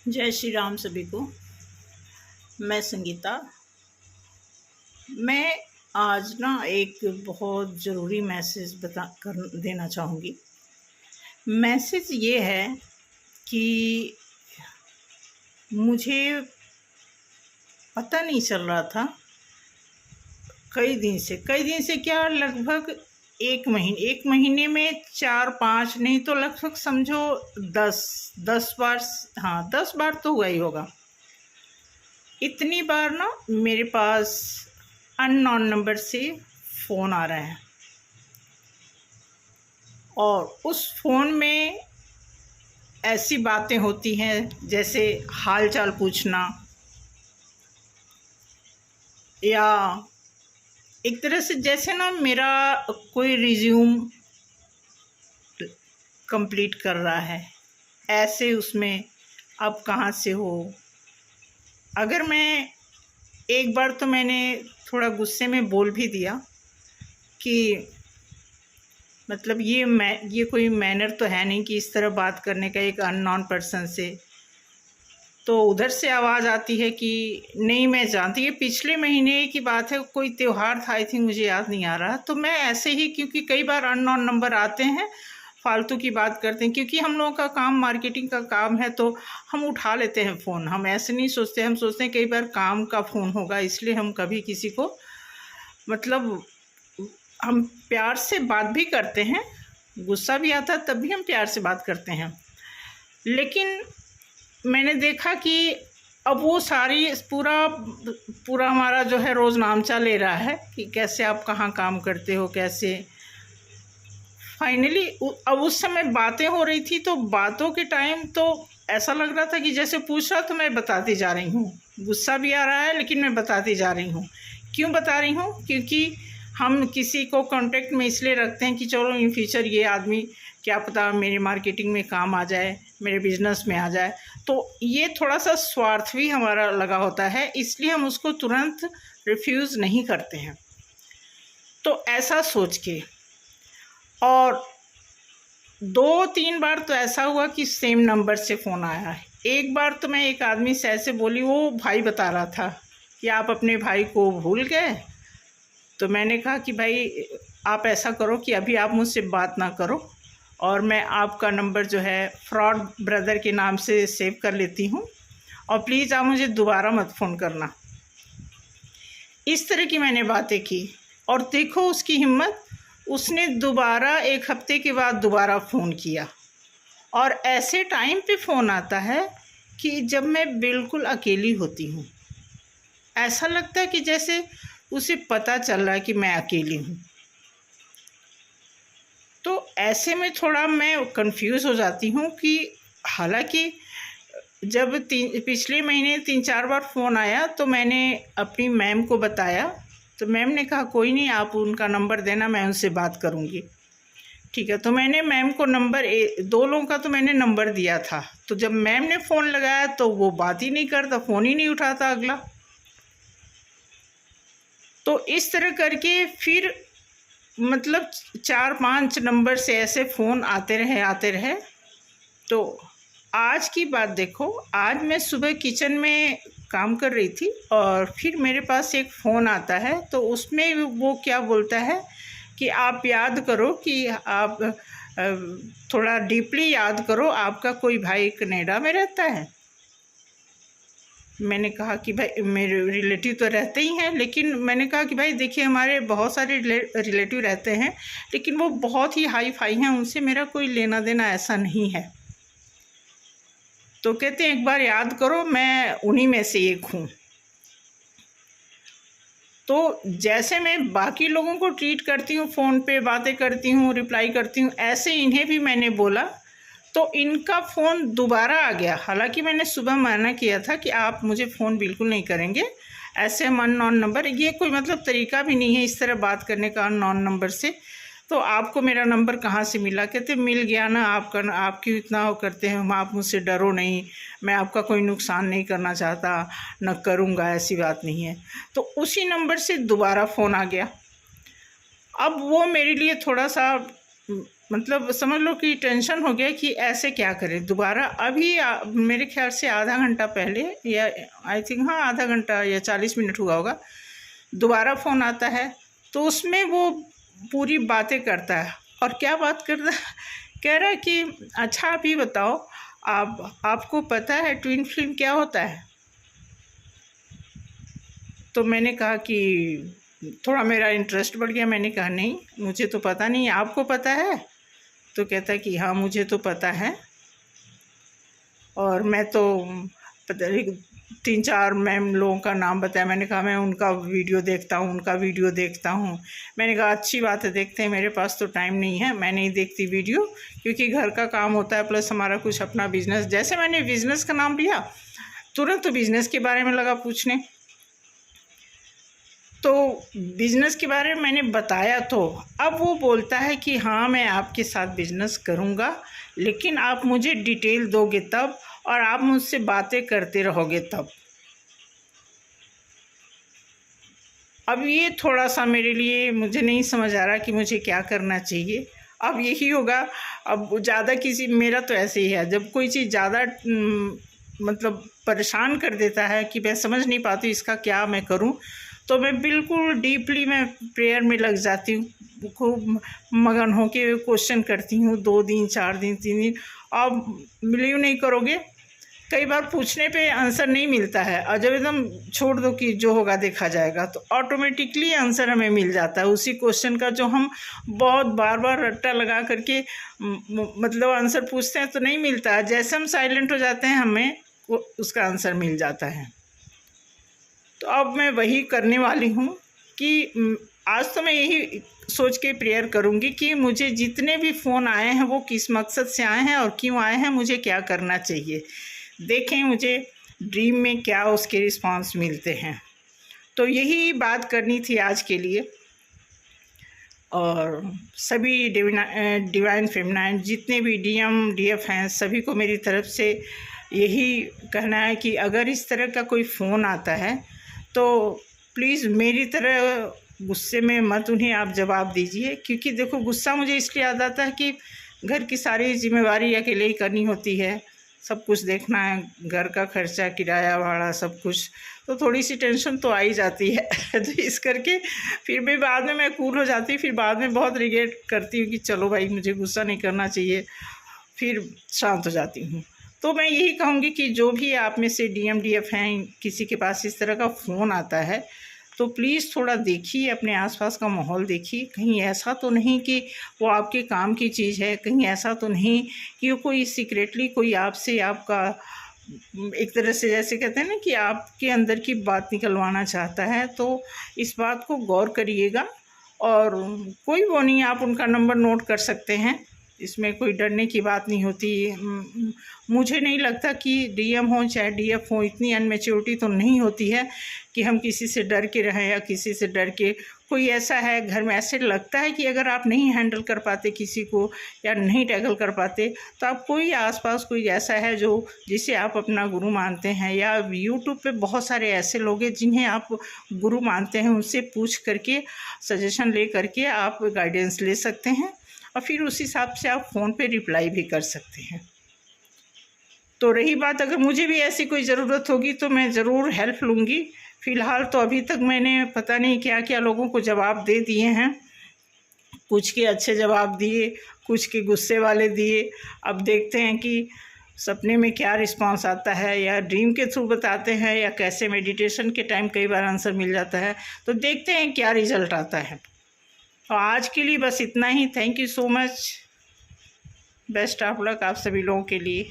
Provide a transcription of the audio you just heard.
जय श्री राम सभी को। मैं संगीता। मैं आज ना एक बहुत ज़रूरी मैसेज बता कर देना चाहूँगी। मैसेज ये है कि मुझे पता नहीं चल रहा था कई दिन से क्या लगभग एक महीने में 4-5 नहीं तो लगभग समझो 10 बार, हाँ 10 बार तो हुआ ही होगा। इतनी बार ना मेरे पास अननोन नंबर से फ़ोन आ रहे हैं और उस फ़ोन में ऐसी बातें होती हैं जैसे हाल चाल पूछना, या एक तरह से जैसे ना मेरा कोई रिज्यूम कंप्लीट कर रहा है, ऐसे उसमें आप कहाँ से हो। अगर मैं एक बार तो मैंने थोड़ा गुस्से में बोल भी दिया कि मतलब ये कोई मैनर तो है नहीं कि इस तरह बात करने का एक अननोन पर्सन से। तो उधर से आवाज़ आती है कि नहीं मैं जानती, ये पिछले महीने की बात है, कोई त्यौहार था आई थिंक, मुझे याद नहीं आ रहा। तो मैं ऐसे ही, क्योंकि कई बार अननोन नंबर आते हैं, फालतू की बात करते हैं, क्योंकि हम लोगों का काम मार्केटिंग का काम है तो हम उठा लेते हैं फ़ोन। हम ऐसे नहीं सोचते, हम सोचते हैं कई बार काम का फ़ोन होगा, इसलिए हम कभी किसी को मतलब हम प्यार से बात भी करते हैं, गुस्सा भी आता है तब भी हम प्यार से बात करते हैं। लेकिन मैंने देखा कि अब वो सारी पूरा हमारा जो है रोज़ नामचा ले रहा है कि कैसे आप कहाँ काम करते हो, कैसे। फाइनली अब उस समय बातें हो रही थी, तो बातों के टाइम तो ऐसा लग रहा था कि जैसे पूछ रहा तो मैं बताती जा रही हूँ। गुस्सा भी आ रहा है लेकिन मैं बताती जा रही हूँ। क्यों बता रही हूँ? क्योंकि हम किसी को कांटेक्ट में इसलिए रखते हैं कि चलो इन फ्यूचर ये आदमी क्या पता मेरी मार्केटिंग में काम आ जाए, मेरे बिजनेस में आ जाए। तो ये थोड़ा सा स्वार्थ भी हमारा लगा होता है, इसलिए हम उसको तुरंत रिफ्यूज़ नहीं करते हैं। तो ऐसा सोच के, और 2-3 बार तो ऐसा हुआ कि सेम नंबर से फ़ोन आया है। एक बार तो मैं एक आदमी से ऐसे बोली, वो भाई बता रहा था कि आप अपने भाई को भूल गए। तो मैंने कहा कि भाई आप ऐसा करो कि अभी आप मुझसे बात ना करो, और मैं आपका नंबर जो है फ्रॉड ब्रदर के नाम से सेव कर लेती हूँ, और प्लीज़ आप मुझे दोबारा मत फ़ोन करना। इस तरह की मैंने बातें की, और देखो उसकी हिम्मत, उसने दोबारा 1 हफ्ते के बाद दोबारा फ़ोन किया। और ऐसे टाइम पे फ़ोन आता है कि जब मैं बिल्कुल अकेली होती हूँ। ऐसा लगता है कि जैसे उसे पता चल रहा है कि मैं अकेली हूँ। तो ऐसे में थोड़ा मैं कंफ्यूज हो जाती हूँ कि हालांकि जब पिछले महीने 3-4 बार फ़ोन आया तो मैंने अपनी मैम को बताया, तो मैम ने कहा कोई नहीं, आप उनका नंबर देना, मैं उनसे बात करूँगी। ठीक है, तो मैंने मैम को नंबर 2 लोगों का तो मैंने नंबर दिया था। तो जब मैम ने फ़ोन लगाया तो वो बात ही नहीं करता, फ़ोन ही नहीं उठाता अगला। तो इस तरह करके फिर मतलब 4-5 नंबर से ऐसे फ़ोन आते रहे। तो आज की बात देखो, आज मैं सुबह किचन में काम कर रही थी और फिर मेरे पास एक फ़ोन आता है। तो उसमें वो क्या बोलता है कि आप याद करो कि आप थोड़ा डीपली याद करो, आपका कोई भाई कनाडा में रहता है। मैंने कहा कि भाई मेरे रिलेटिव तो रहते ही हैं, लेकिन मैंने कहा कि भाई देखिए हमारे बहुत सारे रिलेटिव रहते हैं, लेकिन वो बहुत ही हाई फाई हैं, उनसे मेरा कोई लेना देना ऐसा नहीं है। तो कहते हैं एक बार याद करो, मैं उन्हीं में से एक हूँ। तो जैसे मैं बाकी लोगों को ट्रीट करती हूँ, फ़ोन पे बातें करती हूँ, रिप्लाई करती हूँ, ऐसे इन्हें भी मैंने बोला। तो इनका फ़ोन दोबारा आ गया। हालांकि मैंने सुबह मना किया था कि आप मुझे फ़ोन बिल्कुल नहीं करेंगे, ऐसे अननोन नंबर, ये कोई मतलब तरीका भी नहीं है इस तरह बात करने का अननोन नंबर से। तो आपको मेरा नंबर कहाँ से मिला? कहते मिल गया ना आपका, आप क्यों इतना वो करते हैं, आप मुझसे डरो नहीं, मैं आपका कोई नुकसान नहीं करना चाहता, न करूँगा, ऐसी बात नहीं है। तो उसी नंबर से दोबारा फ़ोन आ गया। अब वो मेरे लिए थोड़ा सा मतलब समझ लो कि टेंशन हो गया कि ऐसे क्या करें दोबारा। अभी मेरे ख्याल से आधा घंटा पहले, या आई थिंक हाँ आधा घंटा या 40 मिनट हुआ होगा, दोबारा फ़ोन आता है तो उसमें वो पूरी बातें करता है। और क्या बात करता है, कह रहा है कि अच्छा आप ये बताओ, आपको पता है ट्विन फ्लेम क्या होता है? तो मैंने कहा कि थोड़ा मेरा इंटरेस्ट बढ़ गया। मैंने कहा नहीं, मुझे तो पता नहीं, आपको पता है? तो कहता है कि हाँ मुझे तो पता है, और मैं तो पता नहीं 3-4 मैम लोगों का नाम बताया। मैंने कहा मैं उनका वीडियो देखता हूँ, उनका वीडियो देखता हूँ। मैंने कहा अच्छी बात है, देखते हैं, मेरे पास तो टाइम नहीं है, मैं नहीं देखती वीडियो, क्योंकि घर का काम होता है प्लस हमारा कुछ अपना बिजनेस। जैसे मैंने बिज़नेस का नाम लिया तुरंत तो बिज़नेस के बारे में लगा पूछने। तो बिज़नेस के बारे में मैंने बताया तो अब वो बोलता है कि हाँ मैं आपके साथ बिज़नेस करूँगा, लेकिन आप मुझे डिटेल दोगे तब, और आप मुझसे बातें करते रहोगे तब। अब ये थोड़ा सा मेरे लिए, मुझे नहीं समझ आ रहा कि मुझे क्या करना चाहिए। अब यही होगा, अब ज़्यादा किसी, मेरा तो ऐसे ही है, जब कोई चीज़ ज़्यादा मतलब परेशान कर देता है कि मैं समझ नहीं पाती इसका क्या मैं करूं, तो मैं बिल्कुल डीपली मैं प्रेयर में लग जाती हूँ, खूब मगन होके क्वेश्चन करती हूँ 2 दिन 4 दिन 3 दिन। अब बिलीव नहीं करोगे, कई बार पूछने पे आंसर नहीं मिलता है, और जब एकदम छोड़ दो कि जो होगा देखा जाएगा, तो ऑटोमेटिकली आंसर हमें मिल जाता है उसी क्वेश्चन का, जो हम बहुत बार बार रट्टा लगा करके मतलब आंसर पूछते हैं तो नहीं मिलता है। जैसे हम साइलेंट हो जाते हैं हमें उसका आंसर मिल जाता है। तो अब मैं वही करने वाली हूँ कि आज तो मैं यही सोच के प्रेयर करूँगी कि मुझे जितने भी फ़ोन आए हैं वो किस मकसद से आए हैं और क्यों आए हैं, मुझे क्या करना चाहिए। देखें मुझे ड्रीम में क्या उसके रिस्पांस मिलते हैं। तो यही बात करनी थी आज के लिए। और सभी डिवाइन फेमिनाइन जितने भी डीएम डीएफ हैं, सभी को मेरी तरफ से यही कहना है कि अगर इस तरह का कोई फ़ोन आता है तो प्लीज़ मेरी तरह गुस्से में मत उन्हें आप जवाब दीजिए। क्योंकि देखो गुस्सा मुझे इसलिए याद आता है कि घर की सारी जिम्मेवारी अकेले ही करनी होती है, सब कुछ देखना है, घर का खर्चा, किराया भाड़ा, सब कुछ, तो थोड़ी सी टेंशन तो आ ही जाती है। तो इस करके फिर भी बाद में मैं कूल हो जाती, फिर बाद में बहुत रिग्रेट करती हूँ कि चलो भाई मुझे गुस्सा नहीं करना चाहिए, फिर शांत हो जाती हूँ। तो मैं यही कहूँगी कि जो भी आप में से डीएम डीएफ हैं, किसी के पास इस तरह का फ़ोन आता है तो प्लीज़ थोड़ा देखिए, अपने आसपास का माहौल देखिए, कहीं ऐसा तो नहीं कि वो आपके काम की चीज़ है, कहीं ऐसा तो नहीं कि वो कोई सीक्रेटली कोई आपसे आपका एक तरह से जैसे कहते हैं ना कि आपके अंदर की बात निकलवाना चाहता है। तो इस बात को गौर करिएगा। और कोई वो नहीं, आप उनका नंबर नोट कर सकते हैं, इसमें कोई डरने की बात नहीं होती। मुझे नहीं लगता कि डीएम हो चाहे डीएफ हो, इतनी अनमेच्योरिटी तो नहीं होती है कि हम किसी से डर के रहें या किसी से डर के। कोई ऐसा है घर में, ऐसे लगता है कि अगर आप नहीं हैंडल कर पाते किसी को या नहीं टैकल कर पाते, तो आप कोई आसपास कोई ऐसा है जो जिसे आप अपना गुरु मानते हैं, या यूट्यूब पे बहुत सारे ऐसे लोग हैं जिन्हें आप गुरु मानते हैं, उनसे पूछ करके सजेशन ले करके आप गाइडेंस ले सकते हैं, और फिर उस हिसाब से आप फ़ोन पे रिप्लाई भी कर सकते हैं। तो रही बात, अगर मुझे भी ऐसी कोई ज़रूरत होगी तो मैं ज़रूर हेल्प लूँगी। फ़िलहाल तो अभी तक मैंने पता नहीं क्या क्या लोगों को जवाब दे दिए हैं, कुछ के अच्छे जवाब दिए, कुछ के गुस्से वाले दिए। अब देखते हैं कि सपने में क्या रिस्पांस आता है, या ड्रीम के थ्रू बताते हैं, या कैसे मेडिटेशन के टाइम कई बार आंसर मिल जाता है। तो देखते हैं क्या रिज़ल्ट आता है। तो आज के लिए बस इतना ही। Thank you so much. Best of luck आप सभी लोगों के लिए।